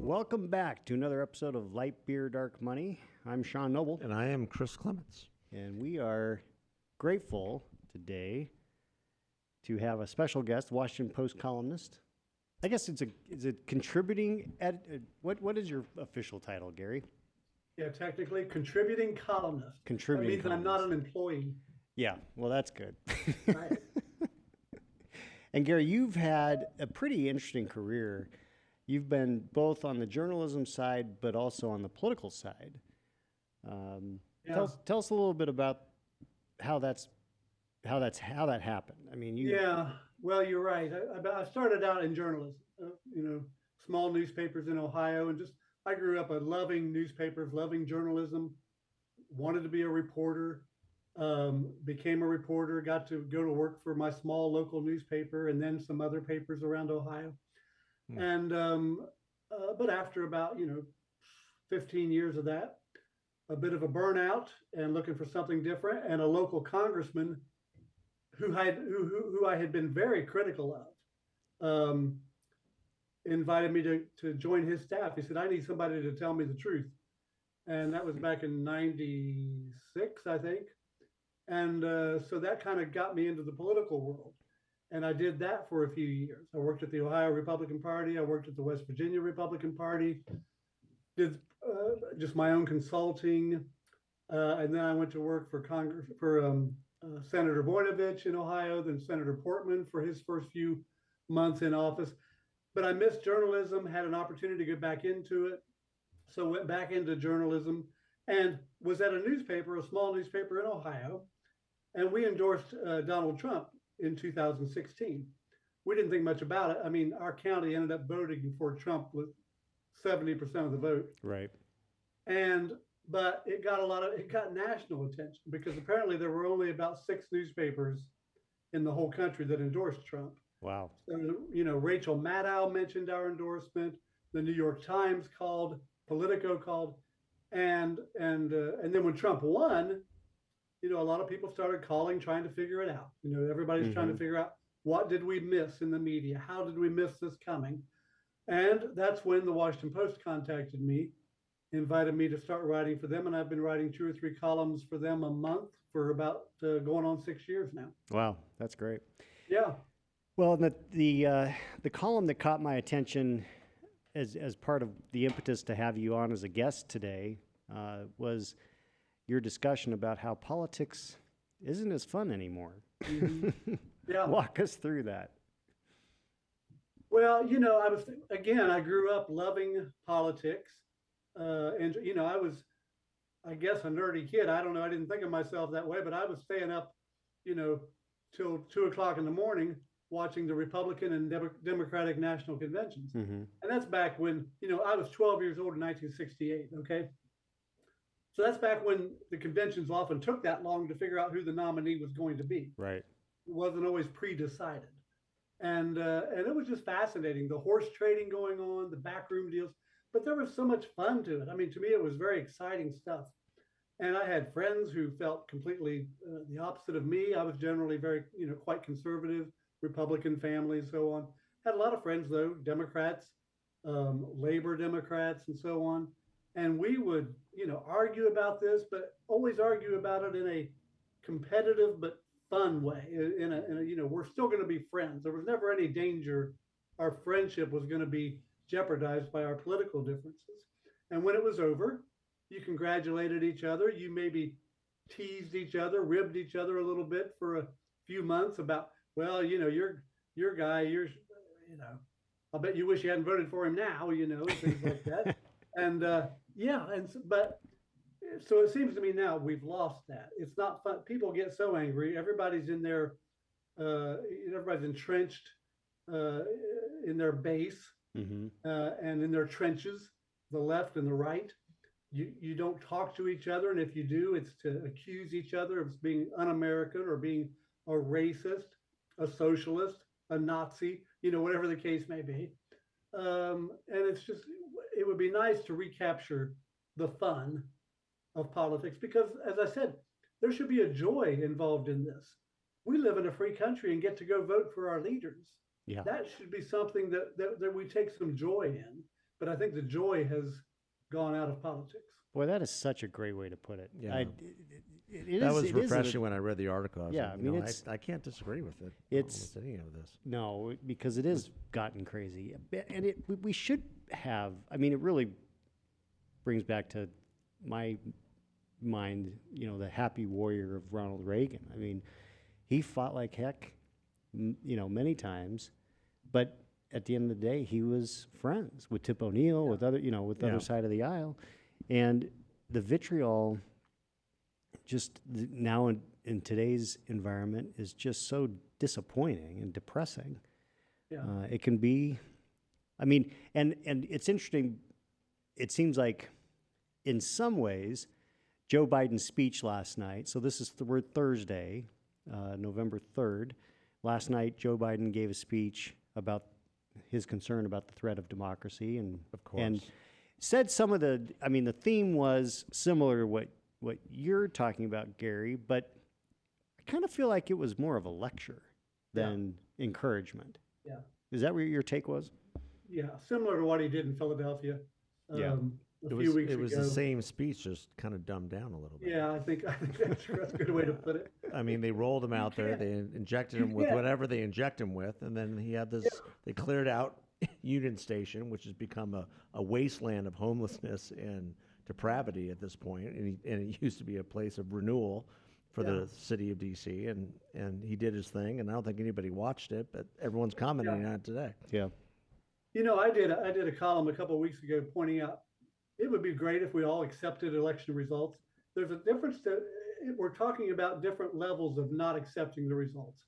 Welcome back to another episode of Light Beer, Dark Money. I'm Sean Noble. And I am Chris Clements. And we are grateful today to have a special guest, Washington Post columnist. I guess is it contributing what is your official title, Gary? Yeah, technically contributing columnist. Contributing That means I'm not an employee. Yeah, well, that's good. Right. And Gary, you've had a pretty interesting career. You've been both on the journalism side, but also on the political side. Tell us a little bit about how that happened. I mean, Yeah, well, you're right. I started out in journalism, small newspapers in Ohio, and I grew up loving newspapers, loving journalism, wanted to be a reporter, became a reporter, got to go to work for my small local newspaper and then some other papers around Ohio. And but after about 15 years of that, a bit of a burnout and looking for something different, and a local congressman who I had been very critical of invited me to join his staff. He said, I need somebody to tell me the truth. And that was back in 96, I think. And so that kind of got me into the political world. And I did that for a few years. I worked at the Ohio Republican Party. I worked at the West Virginia Republican Party, did just my own consulting. And then I went to work for Senator Voinovich in Ohio, then Senator Portman for his first few months in office. But I missed journalism, had an opportunity to get back into it. So went back into journalism and was at a small newspaper in Ohio. And we endorsed Donald Trump in 2016. We didn't think much about it. I mean, our county ended up voting for Trump with 70% of the vote. Right. But it got national attention because apparently there were only about 6 newspapers in the whole country that endorsed Trump. Wow. So, Rachel Maddow mentioned our endorsement. The New York Times called, Politico called, and then when Trump won, a lot of people started calling, trying to figure it out. Everybody's trying to figure out, what did we miss in the media? How did we miss this coming? And that's when the Washington Post contacted me, invited me to start writing for them. And I've been writing 2 or 3 columns for them a month for about going on 6 years now. Wow, that's great. Yeah. Well, the column that caught my attention as part of the impetus to have you on as a guest today was your discussion about how politics isn't as fun anymore. Mm-hmm. Yeah. Walk us through that. Well, I grew up loving politics. And I was, I guess, a nerdy kid. I don't know. I didn't think of myself that way, but I was staying up, till 2 o'clock in the morning watching the Republican and Democratic national conventions. Mm-hmm. And that's back when, I was 12 years old in 1968. Okay. So that's back when the conventions often took that long to figure out who the nominee was going to be. Right. It wasn't always pre-decided. And it was just fascinating. The horse trading going on, the backroom deals, but there was so much fun to it. I mean, to me, it was very exciting stuff. And I had friends who felt completely the opposite of me. I was generally very, quite conservative, Republican family and so on. Had a lot of friends, though, Democrats, labor Democrats and so on. And we would, argue about this, but always argue about it in a competitive but fun way. We're still going to be friends. There was never any danger our friendship was going to be jeopardized by our political differences. And when it was over, you congratulated each other. You maybe teased each other, ribbed each other a little bit for a few months about, well, your guy, I'll bet you wish you hadn't voted for him now, things like that. And so it seems to me now we've lost that. It's not fun. People get so angry. Everybody's everybody's entrenched in their base. Mm-hmm. And in their trenches, the left and the right. You don't talk to each other, and if you do, it's to accuse each other of being un-American or being a racist, a socialist, a Nazi, whatever the case may be. And it would be nice to recapture the fun of politics because, as I said, there should be a joy involved in this. We live in a free country and get to go vote for our leaders. Yeah. That should be something that we take some joy in. but I think the joy has gone out of politics. Boy, that is such a great way to put it. Yeah. That was refreshing when I read the article. I was Yeah, like, I mean, I can't disagree with it. it's- almost any of this. No, because it is gotten crazy, and we should have. I mean, it really brings back to my mind, the happy warrior of Ronald Reagan. I mean, he fought like heck, many times, but at the end of the day, he was friends with Tip O'Neill, with other, with the Yeah. other side of the aisle, and the vitriol just now in today's environment is just so disappointing and depressing. Yeah. It can be, I mean, and it's interesting. It seems like in some ways, Joe Biden's speech last night, so this is we're Thursday, November 3rd. Last night, Joe Biden gave a speech about his concern about the threat of democracy and Of course. and said some of the theme was similar to what you're talking about, Gary, but I kind of feel like it was more of a lecture than encouragement. Yeah. Is that what your take was? Yeah, similar to what he did in Philadelphia. Yeah. A few weeks it was ago. the same speech, just kind of dumbed down a little bit. Yeah, I think that's a good way to put it. I mean, they rolled him out there. They injected him with can't. whatever they inject him with, and then he had this. They cleared out Union Station, which has become a wasteland of homelessness and depravity at this point, and it used to be a place of renewal for the city of D.C. And he did his thing, and I don't think anybody watched it, but everyone's commenting on it today. Yeah. I did a column a couple of weeks ago pointing out it would be great if we all accepted election results. There's a difference we're talking about different levels of not accepting the results.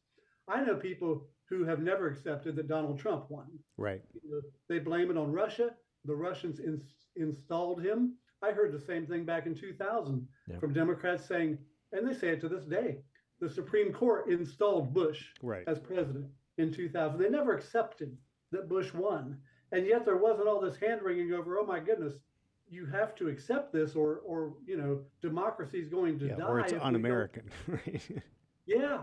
I know people who have never accepted that Donald Trump won. Right. They blame it on Russia. The Russians installed him. I heard the same thing back in 2000 from Democrats saying, and they say it to this day, the Supreme Court installed Bush as president in 2000. They never accepted that Bush won. And yet there wasn't all this hand wringing over, oh my goodness, you have to accept this or democracy is going to die. Or it's if we don't. un-American. Right. Yeah.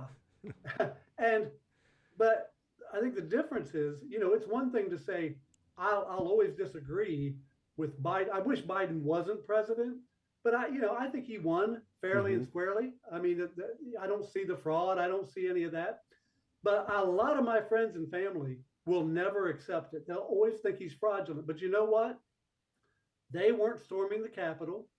But I think the difference is, it's one thing to say, I'll always disagree with Biden. I wish Biden wasn't president, but I think he won fairly and squarely. I mean, I don't see the fraud. I don't see any of that. But a lot of my friends and family will never accept it. They'll always think he's fraudulent. But you know what? They weren't storming the Capitol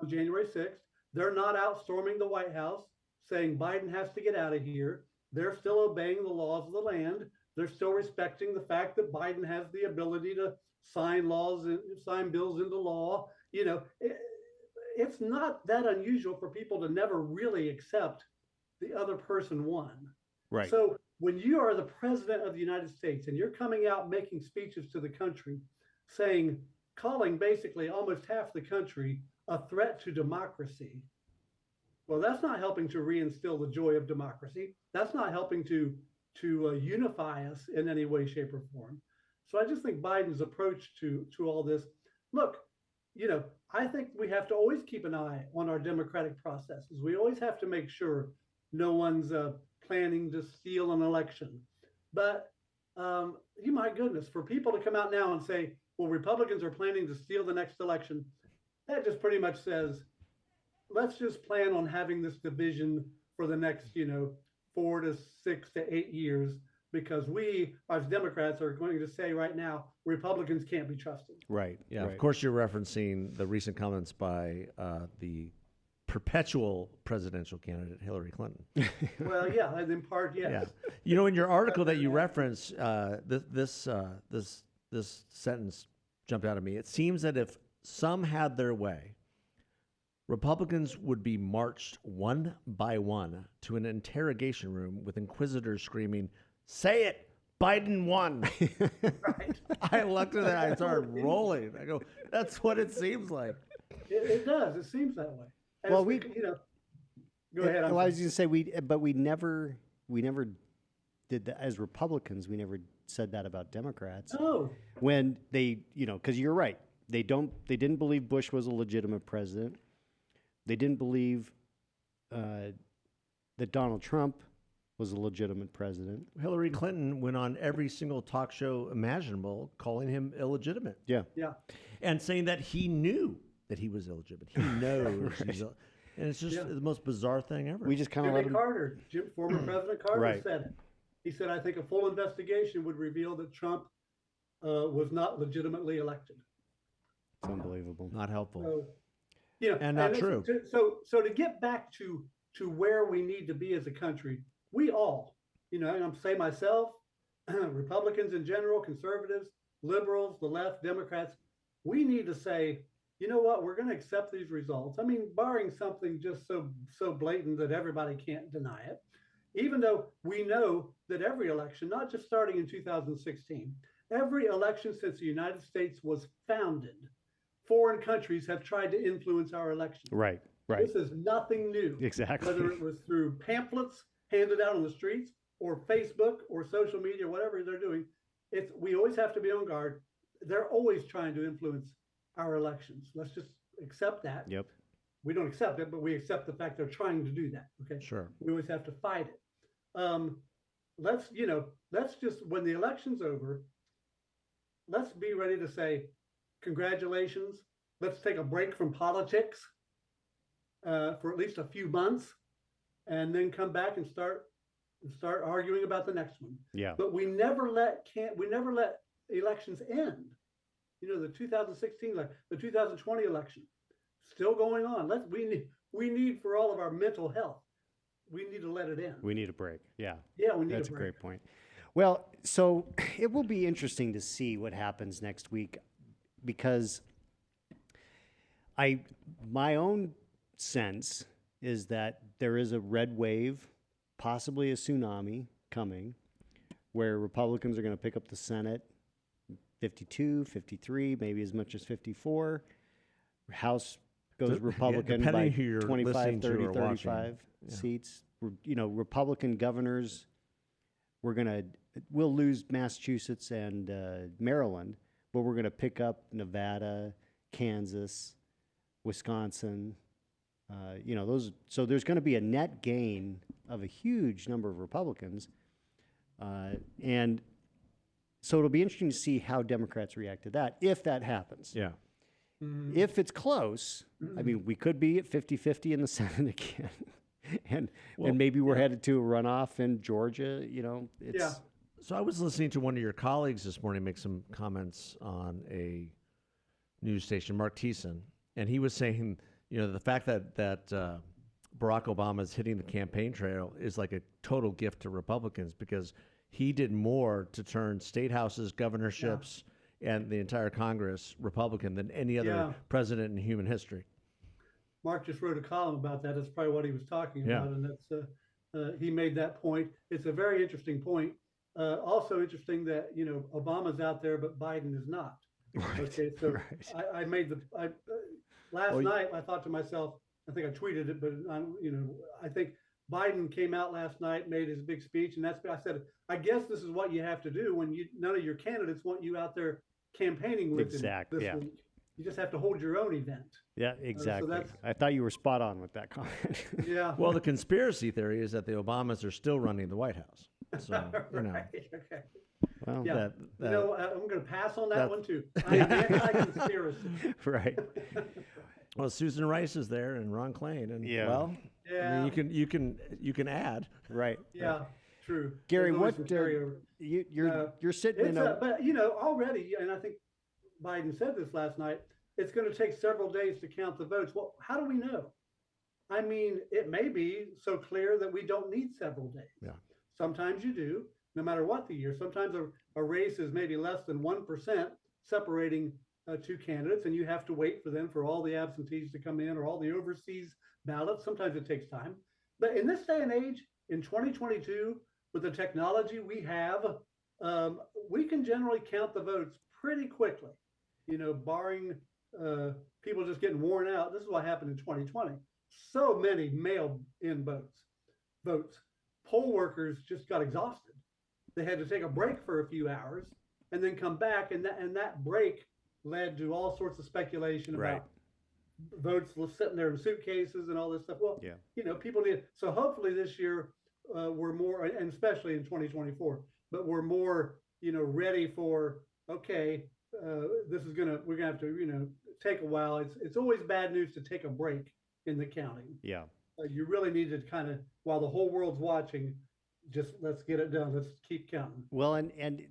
on January 6th. They're not out storming the White House saying Biden has to get out of here. They're still obeying the laws of the land. They're still respecting the fact that Biden has the ability to sign laws and sign bills into law. It's not that unusual for people to never really accept the other person won. Right. So when you are the president of the United States and you're coming out making speeches to the country calling basically almost half the country a threat to democracy, well, that's not helping to reinstill the joy of democracy. That's not helping to unify us in any way, shape, or form. So I just think Biden's approach to all this, look, I think we have to always keep an eye on our democratic processes. We always have to make sure no one's planning to steal an election. But my goodness, for people to come out now and say, well, Republicans are planning to steal the next election, that just pretty much says, let's just plan on having this division for the next, 4 to 6 to 8 years, because we, as Democrats, are going to say right now, Republicans can't be trusted. Right. Yeah, right. of course you're referencing the recent comments by the perpetual presidential candidate Hillary Clinton. Well, yeah, and in part, yes. Yeah. In your article that you reference, this sentence jumped out at me. It seems that if some had their way, Republicans would be marched one by one to an interrogation room with inquisitors screaming, "Say it! Biden won!" Right. I looked at that. I started rolling. I go, "That's what it seems like." It does. It seems that way. And Well, go ahead. Well, I was going to say we never did that as Republicans. We never said that about Democrats. Oh, When they, because you're right, they didn't believe Bush was a legitimate president. They didn't believe that Donald Trump was a legitimate president. Hillary Clinton went on every single talk show imaginable, calling him illegitimate Yeah. Yeah. and saying that he knew that he was illegitimate. He knows and it's just Yeah. the most bizarre thing ever. We just kind of let Jimmy him. Carter, former President Carter Right. said it. He said, I think a full investigation would reveal that Trump was not legitimately elected. It's unbelievable. Not helpful. So, you know, And not true. So to get back to where we need to be as a country, we all, you know, and I'm saying myself, Republicans in general, conservatives, liberals, the left, Democrats, we need to say, you know what, we're going to accept these results. I mean, barring something just so blatant that everybody can't deny it, even though we know that every election, not just starting in 2016, every election since the United States was founded, foreign countries have tried to influence our elections. Right. Right. This is nothing new. Exactly. Whether it was through pamphlets handed out on the streets or Facebook or social media, whatever they're doing, we always have to be on guard. They're always trying to influence our elections. Let's just accept that. Yep. We don't accept it, but we accept the fact they're trying to do that. Okay. Sure. We always have to fight it. Let's just, when the election's over, let's be ready to say, congratulations. Let's take a break from politics for at least a few months, and then come back and start arguing about the next one. Yeah. But we never let elections end. You know, the 2016, the 2020 election, still going on. We need for all of our mental health, we need to let it end. We need a break. Yeah. Yeah, we need That's a a break. great point. Well, so it will be interesting to see what happens next week, because my own sense is that there is a red wave, possibly a tsunami coming, where Republicans are going to pick up the Senate 52, 53, maybe as much as 54. House goes Republican by depending who you're 25, listening to 30, or watching. 35 seats. You know, Republican governors, we'll lose Massachusetts and Maryland, but we're going to pick up Nevada, Kansas, Wisconsin. You know, so there's going to be a net gain of a huge number of Republicans. And so it'll be interesting to see how Democrats react to that, if that happens. Yeah. If it's close, I mean, we could be at 50-50 in the Senate again. and maybe we're headed to a runoff in Georgia. You know, it's So I was listening to one of your colleagues this morning make some comments on a news station, Mark Thiessen, and he was saying, you know, the fact that Barack Obama is hitting the campaign trail is like a total gift to Republicans, because he did more to turn state houses, governorships, and the entire Congress Republican than any other president in human history. Mark just wrote a column about that. That's probably what he was talking about, and that's he made that point. It's a very interesting point. Also interesting that, you know, Obama's out there, but Biden is not. Right. Okay, so I made last night I thought to myself, I think I tweeted it, but I think Biden came out last night, made his big speech, and I said, I guess this is what you have to do when none of your candidates want you out there campaigning with them this week. You just have to hold your own event. Yeah, exactly. that's- I thought you were spot on with that comment. Yeah. Well, the conspiracy theory is that the Obamas are still running the White House. So, you know, Right, okay. Well, Yeah. that- I'm going to pass on that one too. I'm anti-conspiracy. right. well, Susan Rice is there and Ron Klain, and Yeah. well, I Yeah. mean, you can add. Right. Yeah. True. Gary, There's always what some carryover. you're sitting in a But you know, already, and I think Biden said this last night, it's going to take several days to count the votes. Well, how do we know? I mean, it may be so clear that we don't need several days. Yeah. Sometimes you do, no matter what the year. Sometimes a race is maybe less than 1% separating two candidates, and you have to wait for them for all the absentees to come in or all the overseas ballots. Sometimes it takes time. But in this day and age, in 2022, with the technology we have, we can generally count the votes pretty quickly, you know, barring people just getting worn out. This is what happened in 2020. So many mail-in votes. Poll workers just got exhausted. They had to take a break for a few hours and then come back, and that break led to all sorts of speculation Right. about votes sitting there in suitcases and all this stuff. Well, Yeah. you know, people need. So hopefully this year were more, and especially in 2024, but we're more, ready for, okay, we're gonna have to, take a while. It's always bad news to take a break in the counting. Yeah. You really need to kind of, while the whole world's watching, just let's get it done. Let's keep counting. Well, and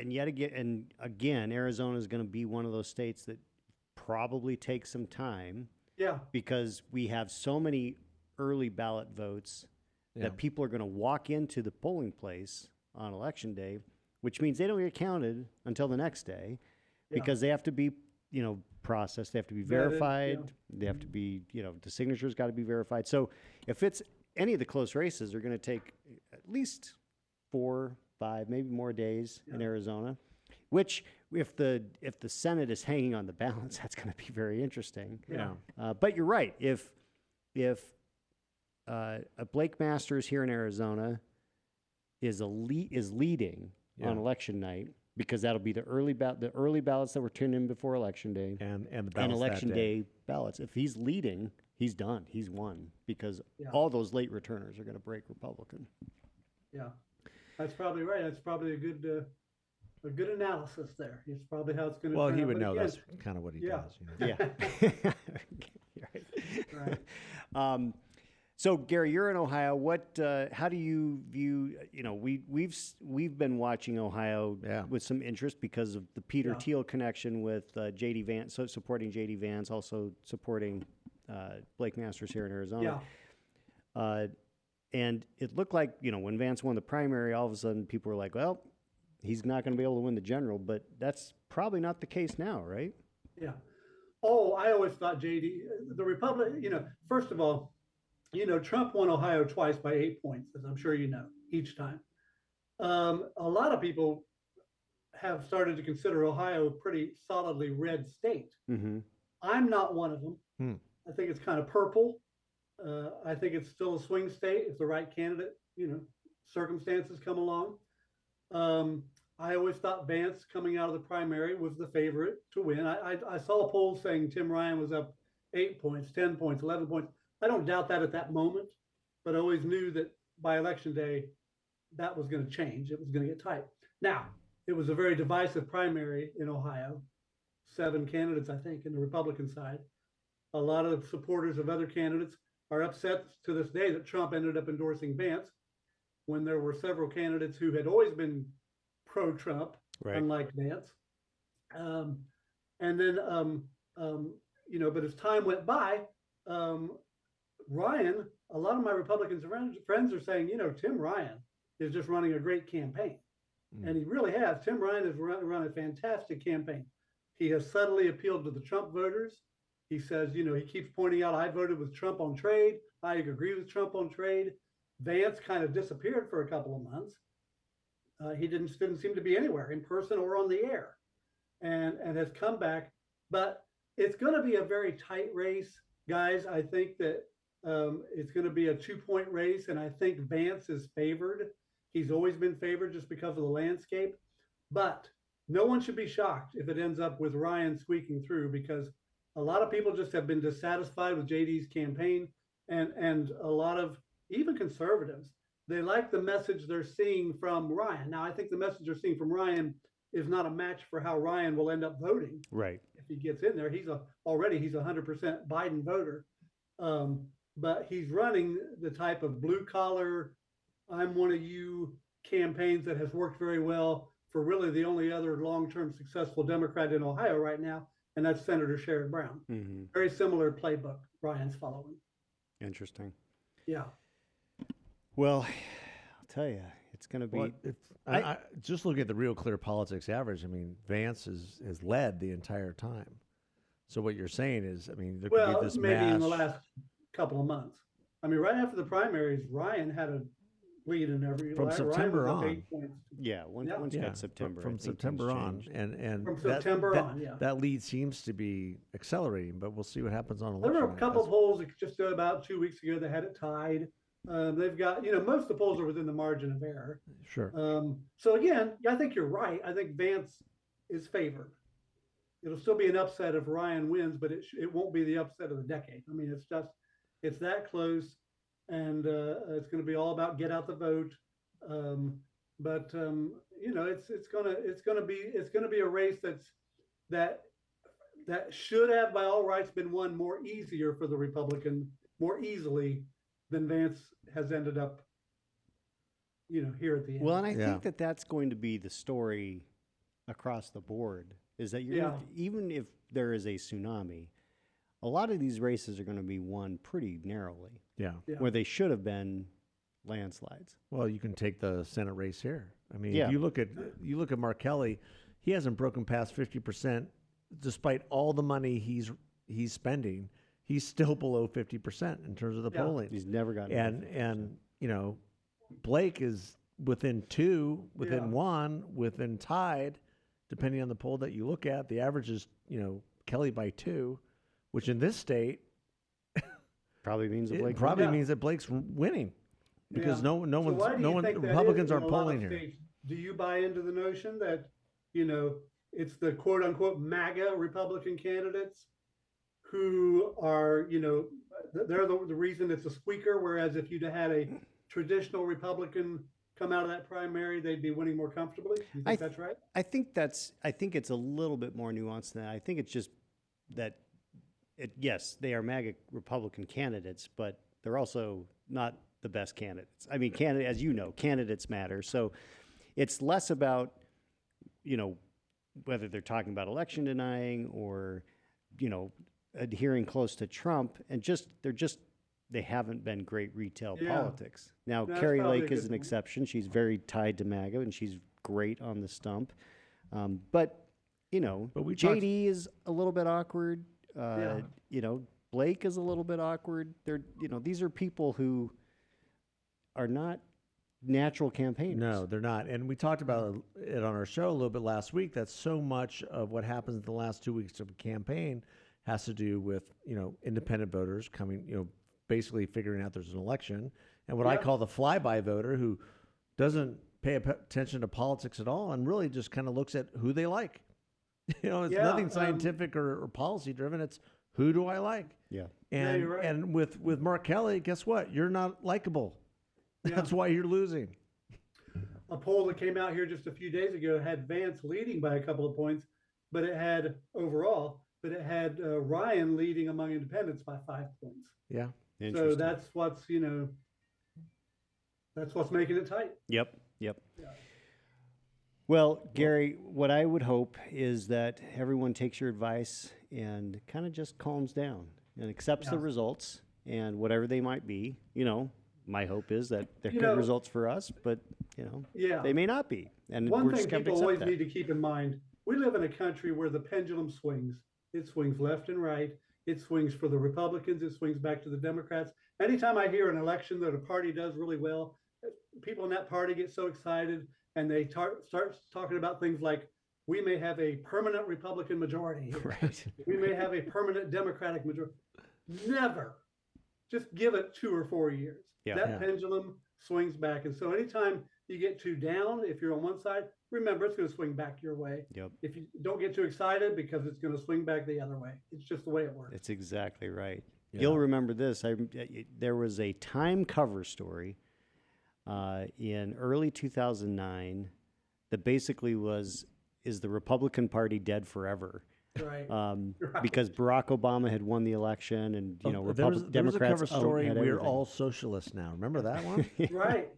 yet again, Arizona is going to be one of those states that probably takes some time Yeah, because we have so many early ballot votes Yeah. that people are going to walk into the polling place on election day, which means they don't get counted until the next day Yeah. because they have to be, processed. They have to be Vetted, verified. yeah. They have to be, the signatures got to be verified. So if it's any of the close races, they're going to take at least 4, 5, maybe more days in Yeah. Arizona, which if the Senate is hanging on the balance, that's going to be very interesting. Yeah. But you're right. If a Blake Masters here in Arizona is leading Yeah. on election night, because that'll be the early ballots that were turned in before election day And the and balance that election day ballots. If he's leading, he's done. He's won because Yeah. all those late returners are going to break Republican. Yeah, that's probably right. That's probably a good analysis there. It's probably how it's going to. Well, turn he out. would But know again, that's kind of what he yeah. does. You know? Yeah. You're right. Right. So Gary, you're in Ohio. How do you view? We've been watching Ohio Yeah. with some interest because of the Peter Yeah. Thiel connection with JD Vance, so supporting JD Vance, also supporting Blake Masters here in Arizona. Yeah. And it looked like when Vance won the primary, all of a sudden people were like, well, he's not going to be able to win the general, but that's probably not the case now, right? Yeah. Oh, I always thought the Republic. First of all, Trump won Ohio twice by 8 points, as I'm sure you know, each time. A lot of people have started to consider Ohio a pretty solidly red state. Mm-hmm. I'm not one of them. Hmm. I think it's kind of purple. I think it's still a swing state if the right candidate, circumstances come along. I always thought Vance coming out of the primary was the favorite to win. I saw polls saying Tim Ryan was up 8 points, 10 points, 11 points. I don't doubt that at that moment, but I always knew that by election day, that was going to change. It was going to get tight. Now, it was a very divisive primary in Ohio. 7 candidates, I think, in the Republican side. A lot of supporters of other candidates are upset to this day that Trump ended up endorsing Vance when there were several candidates who had always been pro-Trump, Right. unlike Vance. And then, but as time went by, Ryan, a lot of my Republican friends are saying, Tim Ryan is just running a great campaign. And he really has. Tim Ryan has run a fantastic campaign. He has subtly appealed to the Trump voters. He says, he keeps pointing out, I voted with Trump on trade. I agree with Trump on trade. Vance kind of disappeared for a couple of months. He didn't seem to be anywhere in person or on the air, and has come back. But it's going to be a very tight race, guys. I think that it's going to be a 2-point race, and I think Vance is favored. He's always been favored just because of the landscape. But no one should be shocked if it ends up with Ryan squeaking through, because a lot of people just have been dissatisfied with JD's campaign, and a lot of even conservatives, they like the message they're seeing from Ryan. Now, I think the message they're seeing from Ryan is not a match for how Ryan will end up voting. Right. If he gets in there, he's already 100% Biden voter. But he's running the type of blue collar, I'm one of you campaigns that has worked very well for really the only other long-term successful Democrat in Ohio right now, and that's Senator Sherrod Brown. Mm-hmm. Very similar playbook Ryan's following. Interesting. Yeah. Well, I'll tell you, it's going to be. Well, I just looking at the Real Clear Politics average, I mean, Vance has led the entire time. So what you're saying is, I mean, there could be this maybe in the mass. last couple of months. I mean, right after the primaries, Ryan had a lead in every. From Ryan September was up on. 8 points. Yeah, once Yeah. got September. I From think September things on, changed. and From that- September that- on, yeah. that lead seems to be accelerating, but we'll see what happens on There election were a night. couple of That's- polls just about 2 weeks ago that had it tied. They've got, most of the polls are within the margin of error. Sure. So again, I think you're right. I think Vance is favored. It'll still be an upset if Ryan wins, but it won't be the upset of the decade. I mean, it's that close. and it's going to be all about get out the vote. Um, but it's going to be a race that that should have, by all rights, been won more easier for the Republican, more easily than Vance has ended up, here at the end. Well, and I Yeah. think that that's going to be the story across the board, is that you're gonna, even if there is a tsunami, a lot of these races are going to be won pretty narrowly, Yeah. Yeah. where they should have been landslides. Well, you can take the Senate race here. I mean, Yeah. if you look at Mark Kelly, he hasn't broken past 50%, despite all the money he's spending. He's still below 50% in terms of the Yeah. polling. He's never gotten And Blake is within 2, within Yeah. 1, within tied, depending on the poll that you look at. The average is Kelly by 2, which in this state probably means that it Blake probably Yeah. means that Blake's winning because Yeah. no So one's why do no you one think that Republicans is in aren't a lot of polling here. states? Do you buy into the notion that, it's the quote unquote MAGA Republican candidates who are, they're the reason it's a squeaker, whereas if you'd had a traditional Republican come out of that primary, they'd be winning more comfortably? You think that's right? I think it's a little bit more nuanced than that. I think it's just that yes, they are MAGA Republican candidates, but they're also not the best candidates. I mean, as you know, candidates matter. So it's less about, whether they're talking about election denying or, adhering close to Trump, and they haven't been great retail Yeah. politics. Now, That's Carrie probably a Lake good is an point. exception. She's very tied to MAGA, and she's great on the stump. But we JD is a little bit awkward. Yeah. Blake is a little bit awkward. These are people who are not natural campaigners. No, they're not. And we talked about it on our show a little bit last week, that so much of what happens in the last 2 weeks of a campaign has to do with, independent voters coming, basically figuring out there's an election, and what I Yep. call the flyby voter, who doesn't pay attention to politics at all and really just kind of looks at who they like. It's Yeah, nothing scientific or policy driven. It's who do I like? Yeah. And you're right. and with Mark Kelly, guess what? You're not likable. That's why you're losing. A poll that came out here just a few days ago had Vance leading by a couple of points, but it had Ryan leading among independents by 5 points. Yeah. So Interesting. that's what's making it tight. Yep. Yeah. Well, Gary, what I would hope is that everyone takes your advice and kind of just calms down and accepts the Yeah. results, and whatever they might be. My hope is that they're You good know- results for us, but Yeah. they may not be, and One we're thing just going to people accept always that. need to keep in mind, we live in a country where the pendulum swings. It swings left and right. It swings for the Republicans. It swings back to the Democrats. Anytime I hear an election that a party does really well, people in that party get so excited, and they start talking about things like, we may have a permanent Republican majority here. Right. We may have a permanent Democratic majority. Never. Just give it 2 or 4 years. Yeah. That Yeah. pendulum swings back. And so anytime you get too down, if you're on one side, remember it's going to swing back your way. Yep. If you don't get too excited, because it's going to swing back the other way. It's just the way it works. That's exactly right. Yeah. You'll remember this. There was a Time cover story in early 2009 that basically is the Republican Party dead forever? Right. Right. Because Barack Obama had won the election, and There was a Democrats cover story. had We're everything. all socialists now. Remember that one? Right.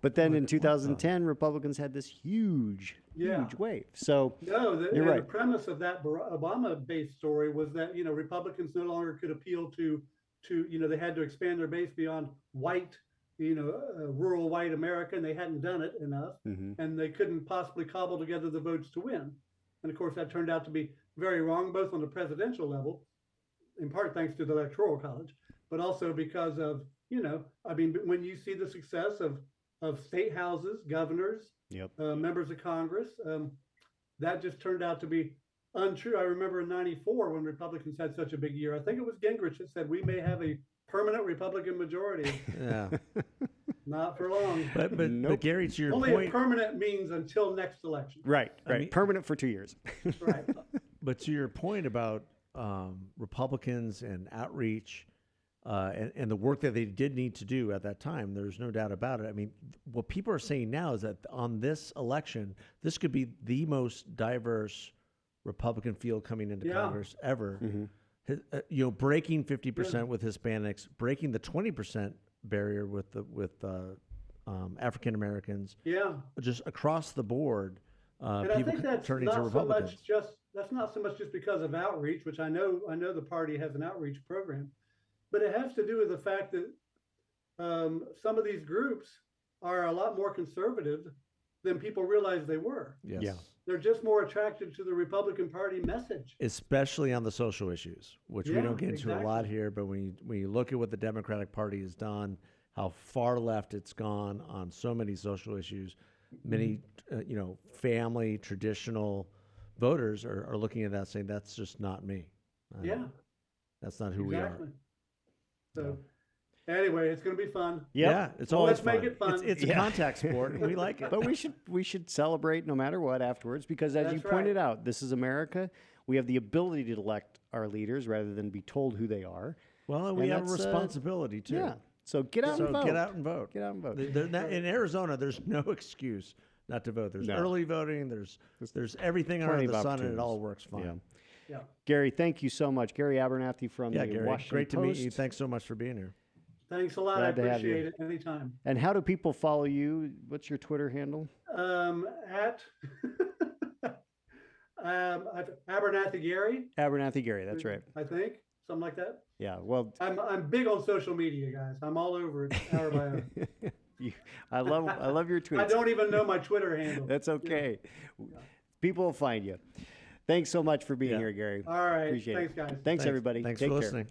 But then in 2010, Republicans had this huge Yeah. wave. So No, You're and right. the premise of that Obama-based story was that, Republicans no longer could appeal to, they had to expand their base beyond white, rural white America, and they hadn't done it enough, mhm. and they couldn't possibly cobble together the votes to win. And of course, that turned out to be very wrong, both on the presidential level, in part thanks to the Electoral College, but also because of, when you see the success of state houses, governors, Yep. members of Congress, that just turned out to be untrue. I remember in '94 when Republicans had such a big year. I think it was Gingrich that said we may have a permanent Republican majority. Yeah. Not for long. But Nope. Gary, to your Only a point, permanent means until next election. Right. I mean- Permanent for 2 years. Right. but to your point about Republicans and outreach, and the work that they did need to do at that time, there's no doubt about it. I mean, what people are saying now is that on this election, this could be the most diverse Republican field coming into Congress ever. Breaking 50% with Hispanics, breaking the 20% barrier with African Americans. Yeah. Just across the board, And I people think that's turning to not so Republicans. much that's not so much just because of outreach, which I know the party has an outreach program, but it has to do with the fact that some of these groups are a lot more conservative than people realize they were. Yes. Yeah. They're just more attracted to the Republican Party message. Especially on the social issues, which we Yeah, don't get into a lot exactly. here. But when you look at what the Democratic Party has done, how far left it's gone on so many social issues, many family traditional voters are looking at that saying that's just not me. Yeah, That's not who exactly. we are. So anyway, it's going to be fun. Yeah, it's Well, always let's make fun. it fun. It's a contact sport, and we like it. But we should celebrate no matter what afterwards, because as you That's pointed out, this is America. We have the ability to elect our leaders rather than be told who they are. Well, and we And have a that's, responsibility too. Yeah. So get out and vote. Get out and vote. Get out and vote. In Arizona, there's no excuse not to vote. There's No. early voting. There's everything Plenty under the of sun, and it opportunities. all works fine. Yeah. Yeah. Gary, thank you so much. Gary Abernathy from Yeah, the Gary, Washington great to Post. meet you. Thanks so much for being here. Thanks a lot. Glad to I have you. appreciate it anytime. And how do people follow you? What's your Twitter handle? At Abernathy Gary, Abernathy Gary, that's right. I think, something like that. Yeah, well, I'm big on social media, guys. I'm all over it, hour by hour. I love your tweets. I don't even know my Twitter handle. That's okay. People will find you. Thanks so much for being Yeah. here, Gary. All right. Appreciate Thanks, it. guys. Thanks, everybody. Thanks Take for care. listening.